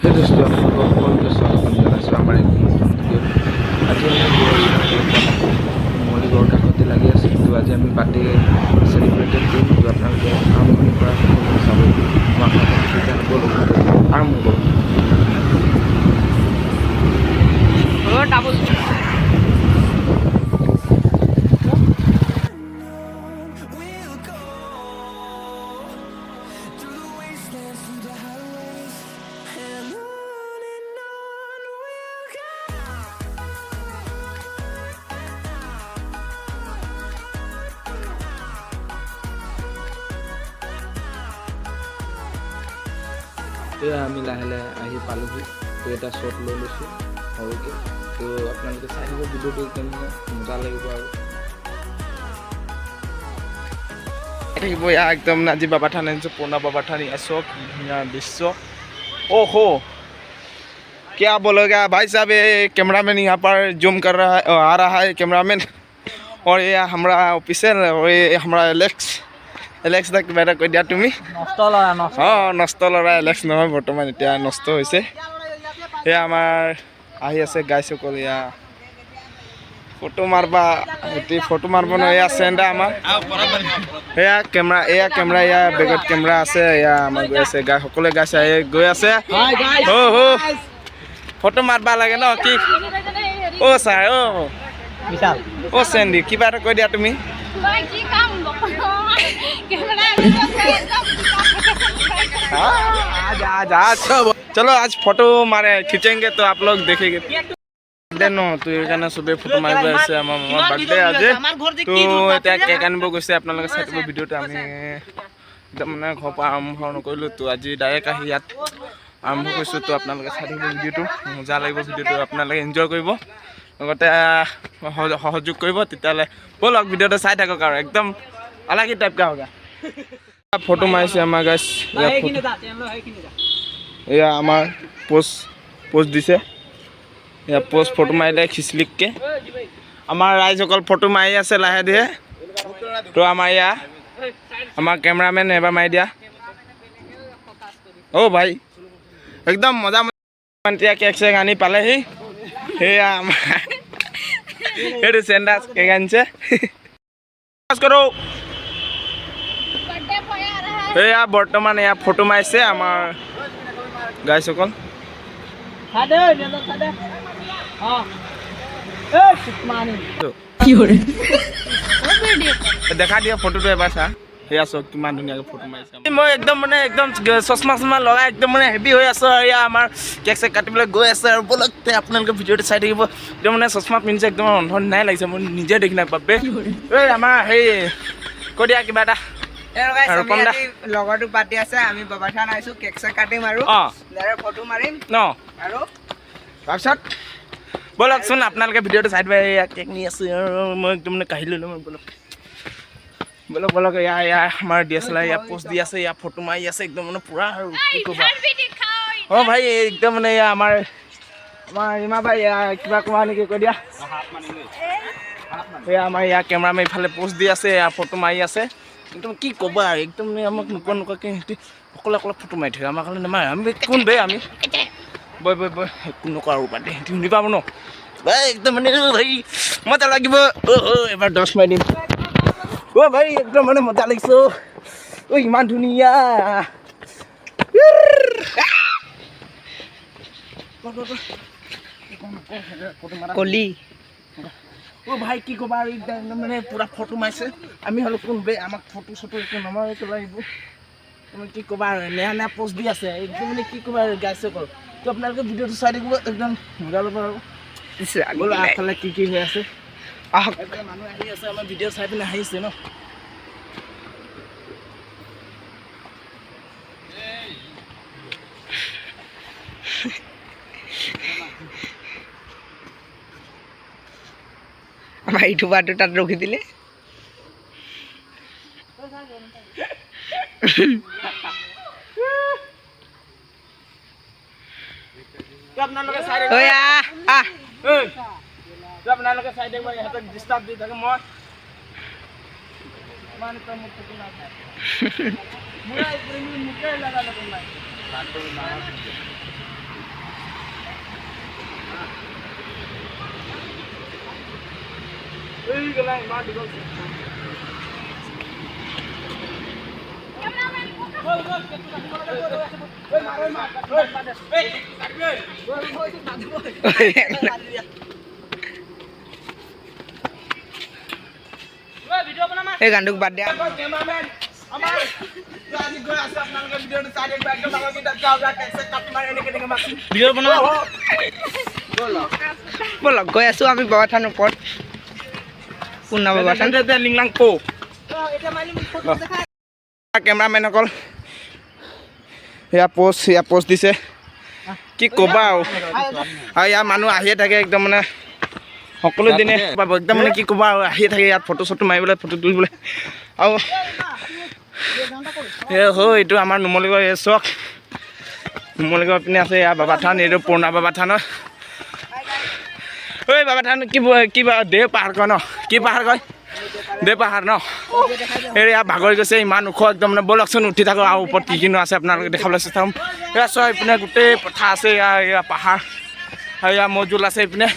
दोस्तों आपको स्वागतम जनाइছোঁ আমাৰ एक নতুন ভিডিঅ'। আজি আমি মৰিগাঁৱৰ কাষতে লাগি আছোঁ। তো আজি আমি বাৰ্থডে চেলিব্ৰেটেড কৰিম। তো আপোনালোকে আৰম্ভণিৰ পৰা চাব আমাক আৰম্ভ কৰোঁ। আমি লাহে লাহে আহি পালোহি। তো এটা শ্বট লৈ লৈছোঁ সৰুকৈ। তো আপোনালোকে চাই থাকিব ভিডিঅ'টো, একদম মজা লাগিব আৰু থাকিব। ইয়াৰ একদম আজি বাবা থান আনিছোঁ, পুৰণা বাবা থান। ইয়াৰ চব ধুনীয়া দৃশ্য। ओहो क्या बोलोगे भाई साहब, ये कैमरामैन यहाँ पर जूम कर रहा है, आ रहा है कैमरामैन। और ये हमारा ऑफिसर, और ये हमारा এলেক্স দাক কিবা এটা কৈ দিয়া তুমি। নষ্ট ল'ৰা এলেক্স নহয়, বৰ্তমান এতিয়া নষ্ট হৈছে। এয়া আমাৰ আহি আছে গাইসকল। এয়া ফটো মাৰবা, এতিয়া ফটো মাৰব নহয়। এয়া চেণ্ডা আমাৰ, এয়া কেমেৰা, এয়া বেগত কেমেৰা আছে। এয়া আমাৰ গৈ আছে, গাই সকলোৱে গাইছে গৈ আছে। ফটো মাৰবা লাগে ন কি? ছাৰ চেণ্ডি কিবা এটা কৈ দিয়া তুমি। चलो आज फोटो मारे खींचेंगे तो आप लोग देखेंगे नो। तो ये सबे फोटो मारिब আছে আমাৰ মামাৰ বাৰ্থডে আজি। তো এতিয়া কেক আনিব গৈছে। আপোনালোকে চাই থাকিব ভিডিঅ'টো। আমি একদম মানে ঘৰৰ পৰা আৰম্ভ নকৰিলোঁ। তো আজি ডাইৰেক্ট আহি ইয়াত আৰম্ভ কৰিছোঁ। তো আপোনালোকে চাই থাকিব ভিডিঅ'টো, মজা লাগিব ভিডিঅ'টো। আপোনালোকে এনজয় কৰিব, লগতে সহযোগ কৰিব। তেতিয়াহ'লে ব'লক ভিডিঅ'টো চাই থাকক আৰু একদম अलग ही टाइप का होगा। फोटो मारिছে আমাৰ গাইছ। এয়া আমাৰ পোষ্ট দিছে। এয়া পোষ্ট ফটো মাৰিলে খিচলিককে আমাৰ ৰাইজসকল ফটো মাৰি আছে লাহে ধীৰে। তো আমাৰ এয়া আমাৰ কেমেৰামেন এবাৰ মাৰি দিয়া। ভাই একদম মজা মজা কেক চেক আনি পালেহি। সেয়া আমাৰ সেইটো চেণ্ডাছ কেক আনিছে। কৰো এয়া বৰ্তমান এয়া ফটো মাৰিছে আমাৰ গাইসকল। দেখা দিয়া ফটোটো এবাৰ চা। সেয়া চব কিমান ধুনীয়াকৈ ফটো মাৰিছে। মই একদম মানে একদম চশমা লগাই একদম মানে হেভি হৈ আছোঁ। এয়া আমাৰ কেক চেক কাটিবলৈ গৈ আছে আৰু বলক আপোনালোকে ভিডিঅ'টো চাই থাকিব। একদম মানে চশমা পিন্ধিছে, একদম ৰন্ধন নাই লাগিছে। মই নিজে দেখি নাই পাবে। আমাৰ হেৰি কৈ দিয়া কিবা এটা। লগৰটো পাতি আছে, আমি বাবা থান আহিছোঁ, কেক চেক কাটিম আৰু ফটো মাৰিম ন। আৰু তাৰপিছত বলকচোন আপোনালোকে ভিডিঅ'টো চাই দিব। এয়া কেক নি আছোঁ আৰু মই একদম মানে কাঢ়ি লৈ ল'ম। বলক এয়া আমাৰ DSLR এয়া পোষ্ট দি আছে, এয়া ফটো মাৰি আছে একদম মানে পুৰা। আৰু কি ক'বা ভাই, একদম মানে এয়া আমাৰ ৰীমা ভাই কিবা কোৱা নেকি কৈ দিয়া। এয়া আমাৰ এয়া কেমেৰামেন ইফালে পোষ্ট দি আছে, এয়া ফটো মাৰি আছে। একদম কি ক'বা আৰু একদম আমাক নোকোৱাকৈ সিহঁতি অকলে ফটো মাৰি থাকে। আমাৰ কাৰণে নেমাৰে। আমি কোন বে, আমি বৈ একো নকওঁ আৰু পাতি সিহঁতি শুনি পাব ন। একদম মানে ভাই মজা লাগিব। এবাৰ 10 মাৰি দিম। ভাই একদম মানে মজা লাগিছে। ইমান ধুনীয়া কলি। ভাই কি ক'বা আৰু একদম মানে পুৰা ফটো মাৰিছে। আমি হ'লে কোন বে, আমাক ফটো চটো একো নমাৰিব লাগিব। তুমি কি ক'বা আৰু নেয়া পোষ্ট দি আছে একদম মানে কি ক'বা আৰু গাইসকল। তো আপোনালোকে ভিডিঅ'টো চাই থাকিব, একদম মজা ল'ব আৰু আগফালে কি হৈ আছে। আহক, মানুহ আহি আছে, আমাৰ ভিডিঅ' চাই পিনে আহিছে ন। আমাৰ ইটো বাৰটো তাত ৰখি দিলে। আপোনালোকে চাই দিব, ইহঁতক ডিষ্টাৰ্ব দি থাকে। মই এই গানটোক বাদ দিয়া বলক গৈ আছো আমি বাবা থান ওপৰত পুনা বাবা থান লিংলাং পো কেমেৰামেনসকল এয়া পোষ্ট দিছে কি ক'বা আৰু ইয়াৰ মানুহ আহিয়ে থাকে একদম মানে সকলো দিনে একদম মানে কি ক'বা আৰু আহিয়ে থাকে ইয়াত ফটো চটো মাৰিবলৈ ফটো তুলিবলৈ আৰু এইটো আমাৰ নুমলীগড় এই চক নুমলীগড় পিনে আছে ইয়াৰ বাবা থান এইটো পুৰণা বাবা থানৰ ঐ বাবা থান কি দেও পাহাৰ কয় ন কি পাহাৰ কয় দেও পাহাৰ ন এই ইয়াৰ ভাগৰি গৈছে ইমান ওখ একদম মানে ব'লকচোন উঠি থাকোঁ আৰু ওপৰত কি কিনো আছে আপোনালোকে দেখাবলৈ চেষ্টা কৰিম এয়া চোৱা এইপিনে গোটেই পথাৰ আছে এয়া পাহাৰ আৰু ইয়াৰ মজুল আছে এইপিনে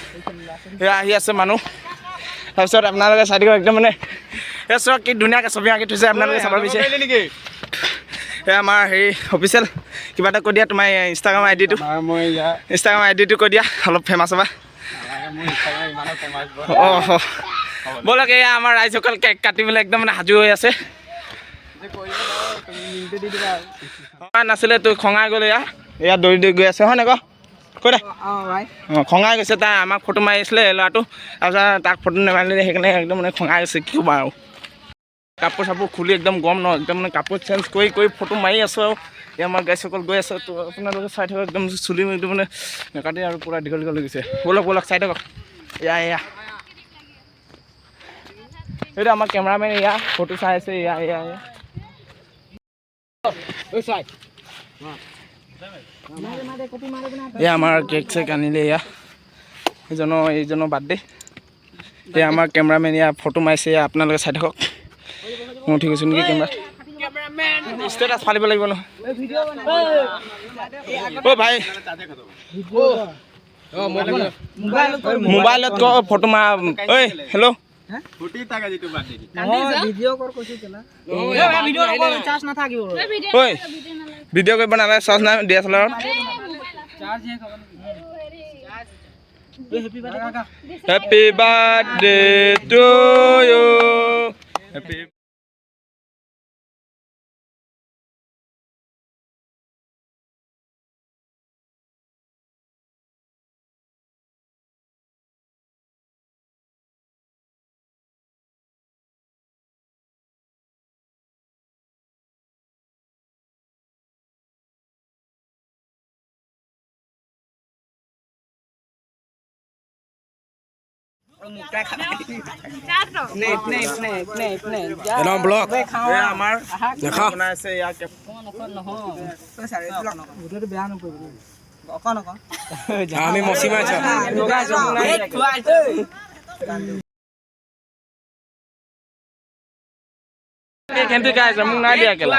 এয়া আহি আছে মানুহ তাৰপিছত আপোনালোকে চাই দিব একদম মানে এয়া চোৱা কি ধুনীয়াকৈ ছবি আঁকি থৈছে আপোনালোকে চাব বিচাৰে নেকি এয়া আমাৰ হেৰি অফিচিয়েল কিবা এটা কৈ দিয়া তোমাৰ ইনষ্টাগ্ৰাম আইডিটো কৈ দিয়া অলপ ফেমাছ হ'বা অঁ ব'লক এয়া আমাৰ ৰাইজসকল কেক কাটিবলৈ একদম মানে সাজু হৈ আছে নাছিলে তোৰ খঙাই গ'লে এয়া দৌৰি গৈ আছে হয় নাই ক কৈ দে অঁ খঙাই গৈছে তাই আমাক ফটো মাৰি আছিলে ল'ৰাটো তাৰপিছত তাক ফটো নেমাৰিলে সেইকাৰণে একদম মানে খঙাই গৈছে কি ক'বা আৰু কাপোৰ চাপোৰ খুলি একদম গৰম ন একদম মানে কাপোৰ চেঞ্জ কৰি ফটো মাৰি আছোঁ আৰু এই আমাৰ গাইসকল গৈ আছে তো আপোনালোকে চাই থাকক একদম চুলি একদম মানে নেকাটি আৰু পূৰা দীঘল হৈ গৈছে ব'লক চাই থাকক এয়া এইটো আমাৰ কেমেৰামেন এয়া ফটো চাই আছে এয়া এয়া আমাৰ কেক চেক আনিলে এয়া এইজনৰ বাৰ্থডে এয়া আমাৰ কেমেৰামেন এয়া ফটো মাৰিছে এয়া আপোনালোকে চাই থাকক মই উঠি গৈছোঁ নেকি কেমেৰামেন ষ্টেটাছ ফালিব লাগিব নহয় অ' ভাই মোবাইলত ক ফটো মাৰ ঐ হেল্ল' ভিডিঅ' কৰিব নালাগে চাৰ্জ নাই DSLR happy birthday to you happy আমাৰ বনাইছে ইয়াক আমি মচি মাৰিছোঁ কিন্তু খাইছে মোক নাই দিয়া কেলা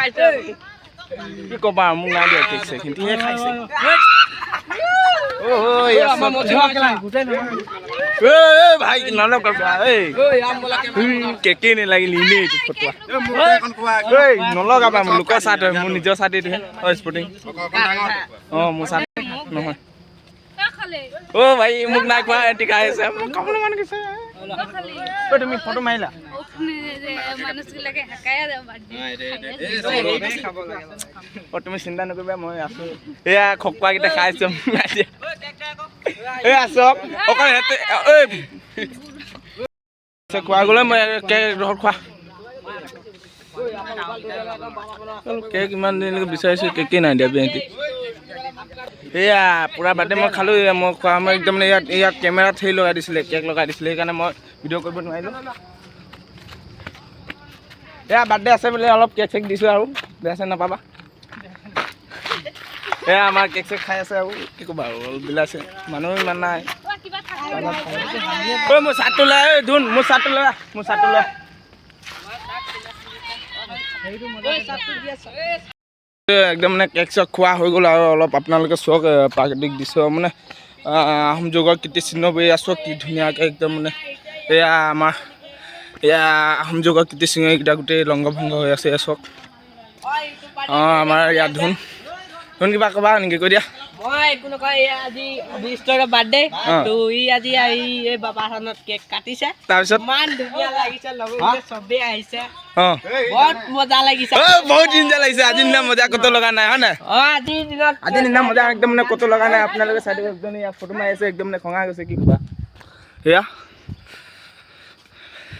কি ক'বা মোক নাই দিয়া ঠিকছে কিন্তুহে খাইছে ভাই নলক কেকে নেলাগিল এনেই এইটো ফটোৱা নলগাবা মোৰ লোকৰ চাৰ্ট হয় মোৰ নিজৰ চাৰ্ট এইটোহে স্পৰ্টিং অঁ মোৰ চাৰ্ট নহয় অ' ভাই মোক নাই কোৱা টিকাই আছে মোক খাবলৈ মন গৈছে তুমি ফটো মাৰিলা তুমি চিন্তা নকৰিবা মই আছো এয়া খকুৱাকেইটা খাই আছো চব অকল খোৱা গ'লে মই কেক খোৱা কেক ইমান দিনলৈকে বিচাৰিছোঁ কেকেই নাই দিয়া বিহঁতি এয়া পূৰা বাৰ্থডে মই খালোঁ মই খোৱা মই একদম ইয়াত কেমেৰাত হেৰি লগাই দিছিলে কেক লগাই দিছিলে সেইকাৰণে মই ভিডিঅ' কৰিব নোৱাৰিলোঁ এয়া বাৰ্থডে আছে বোলে অলপ কেক চেক দিছোঁ আৰু বেয়া চেক নাপাবা এয়া আমাৰ কেক চেক খাই আছে আৰু কি ক'বা আৰু অলপ বিলাইছে মানুহ ইমান নাই ঐ মোৰ চাৰ্টটো লৈ ধুন মোৰ চাৰ্টটো লৈ একদম মানে কেক চেক খোৱা হৈ গ'ল আৰু অলপ আপোনালোকে চাওক প্ৰাকৃতিক দৃশ্য মানে আহোম যুগৰ কীৰ্তিচিহ্ন বৈ আছোঁ কি ধুনীয়াকৈ একদম মানে এয়া আমাৰ এয়া আহোম যুগৰ কীৰ্তিচিহ্ন এইকেইটা গোটেই লংগ ভংগ হৈ আছে চব অঁ আমাৰ ইয়াত ধুন কিবা ক'বা নেকি কৈ দিয়া মই একো নকওঁ এই আজি অভিষ্টৰ বাৰ্থডে তো ই আজি আহি এই বাবা থানত কেক কাটিছে তাৰপিছত ইমান ধুনীয়া লাগিছে লগৰ চবেই আহিছে অঁ বহুত মজা লাগিছে বহুত দিন লাগিছে আজিৰ দিনা মজা ক'তো লগা নাই হয় নাই আজিৰ দিনা মজা একদম মানে ক'তো লগা নাই আপোনালোকে চাই একদম ফটো মাৰি আছে একদম মানে খঙা গৈছে কি ক'বা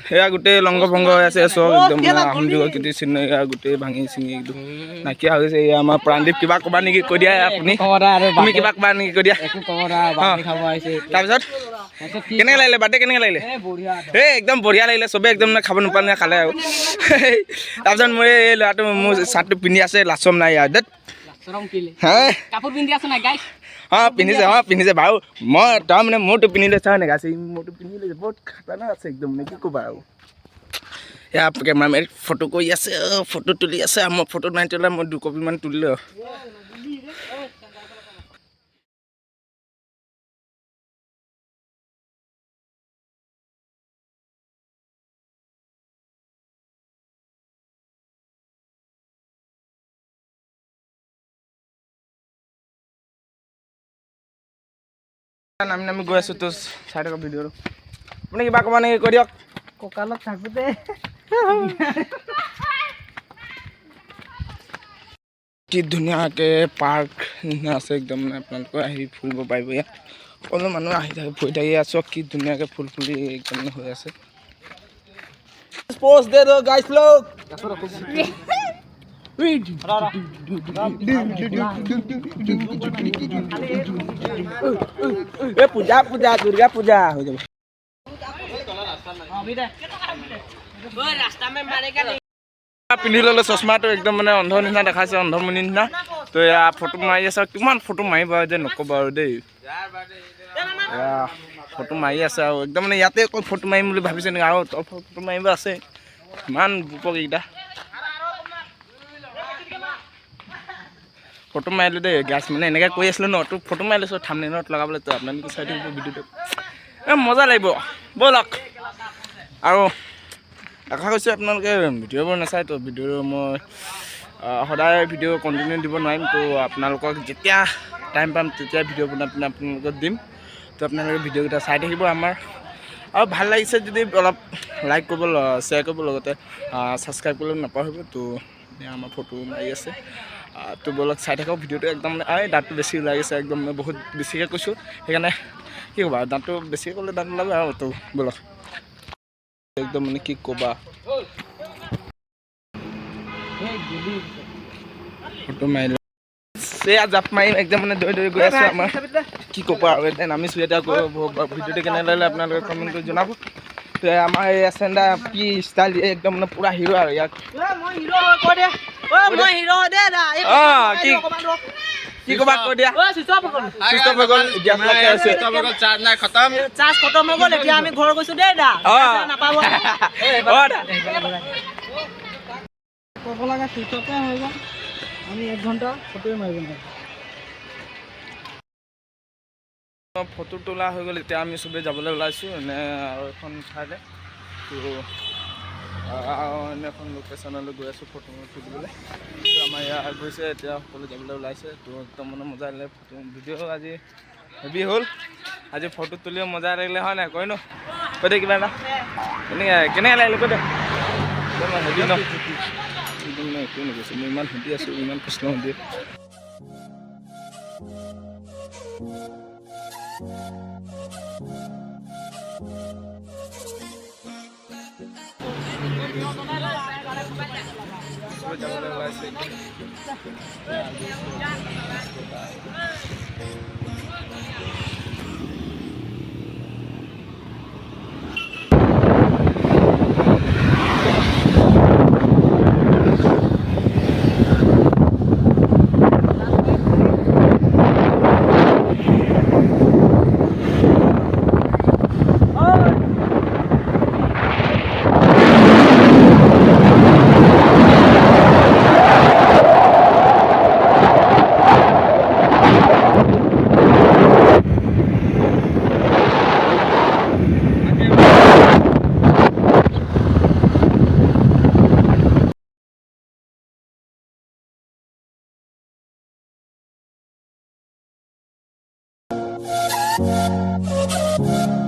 সেয়া গোটেই লংগ ভংগ হৈ আছে চব একদম আহোম যুগৰ কীৰ্তিচিহ্ন এয়া গোটেই ভাঙি চিঙি একদম নাইকিয়া হৈ গৈছে এয়া আমাৰ প্ৰাণদীপ কিবা ক'বা নেকি কৈ দিয়া আপুনি তুমি কিবা ক'বা নেকি কৈ দিয়া তাৰপিছত কেনেকৈ লাগিলে বাৰ্থডে কেনেকৈ লাগিলে এই একদম বঢ়িয়া লাগিলে চবেই একদম খাব নোপোৱা খালে আৰু তাৰপিছত মোৰ এই ল'ৰাটো মোৰ চাৰ্টটো পিন্ধি আছে লাচম নাই ইয়াৰ দেত পিন্ধিছে বাৰু মই তই মানে মোৰতো পিন্ধি লৈছে হয় নাই আছে মোৰতো পিন্ধি লৈছে বহুত খাতাৰনাক আছে একদম মানে কি ক'বা আৰু এয়া কেমেৰামেন ফটো কৰি আছে ফটো তুলি আছে মই ফটো নাই তোলা মই 2 কপিমান তুলিলোঁ নামি নামি গৈ আছোঁ তো চাই থাকক ভিডিঅ'টো আপুনি কিবা ক'বা নেকি কৈ দিয়ক কঁকালত থাকোঁতে কি ধুনীয়াকৈ পাৰ্ক নিচিনা আছে একদম আপোনালোকে আহি ফুৰিব পাৰিব ইয়াত সকলো মানুহ আহি থাকে ফুৰি থাকি আছোঁ কি ধুনীয়াকৈ ফুল ফুলি একদম হৈ আছে পোষ্ট দে দো গাইস লোক পূজা পূজা দুৰ্গা পূজা হৈ যাব পিন্ধি ল'লে চশমাটো একদম মানে অন্ধ নিচিনা দেখাইছে অন্ধমণি নিচিনা তো এয়া ফটো মাৰি আছে কিমান ফটো মাৰিব আৰু যে নক'ব আৰু দেই এয়া ফটো মাৰি আছে আৰু একদম মানে ইয়াতে অকল ফটো মাৰিম বুলি ভাবিছে নেকি আৰু ফটো মাৰিব আছে ইমান বুপক এইকেইটা ফটো মাৰিলোঁ দেই গেছ মানে এনেকৈ কৈ আছিলোঁ ন তো ফটো মাৰি লৈছোঁ থাম্বনেইলত লগাবলৈ তো আপোনালোকে চাই থাকিব ভিডিঅ'টো মজা লাগিব ব'লক আৰু আশা কৰিছোঁ আপোনালোকে ভিডিঅ'বোৰ নাচায় তো ভিডিঅ' মই সদায় ভিডিঅ' কণ্টিনিউ দিব নোৱাৰিম তো আপোনালোকক যেতিয়া টাইম পাম তেতিয়া ভিডিঅ' বনাই পিনে আপোনালোকক দিম তো আপোনালোকে ভিডিঅ'কেইটা চাই থাকিব আমাৰ আৰু ভাল লাগিছে যদি অলপ লাইক কৰিব শ্বেয়াৰ কৰিব লগতে ছাবস্ক্ৰাইব কৰিব নাপাহৰিব তো আমাৰ ফটো মাৰি আছে তো ব'লক চাই থাকক ভিডিঅ'টো একদম দাঁতটো বেছি ওলাই গৈছে একদম বহুত বেছিকৈ কৈছোঁ সেইকাৰণে কি ক'বা দাঁতটো বেছিকৈ ক'লে দাঁত ওলাব আৰু তো ব'লক একদম মানে কি ক'বা ফটো মাৰি এয়া জাপ মাৰি একদম মানে দৌৰি দৌৰি গৈ আছোঁ আমাৰ কি ক'ব আৰু এতিয়া নামিছোঁ এতিয়া ভিডিঅ'টো কেনে লাগিলে আপোনালোকে কমেণ্ট কৰি জনাব তো আমাৰ এই চেণ্ডা কি ষ্টাইল একদম মানে পূৰা হিৰো আৰু ইয়াক কি ক'বা কৈ দিয়া আমি ঘৰ গৈছো দেই দা নাপাব ক'ব লগা চুইচতে হৈ গ'ল আমি 1 ঘণ্টা ফটোৱে মাৰিব ফটো তোলা হৈ গ'ল এতিয়া আমি চবেই যাবলৈ ওলাইছোঁ এনে আৰু এখন ঠাইলৈ তো এনে এখন লোকেশ্যনলৈ গৈ আছোঁ ফটো তুলিবলৈ তো আমাৰ ইয়াত গৈছে এতিয়া সকলো যাবলৈ ওলাইছে তো একদম মানে মজা লাগিলে ফটো ভিডিঅ' আজি হেভি হ'ল আজি ফটো তুলিও মজা লাগিলে হয় নাই কৈ ন কৈ দে কিবা এটা কেনেকৈ লাগিলে কৈ দে হেভি ন একদম মানে একোৱে নকৈছোঁ মই ইমান সুধি আছোঁ ইমান প্ৰশ্ন সুধি যাবলৈ ওলাইছে Thank you.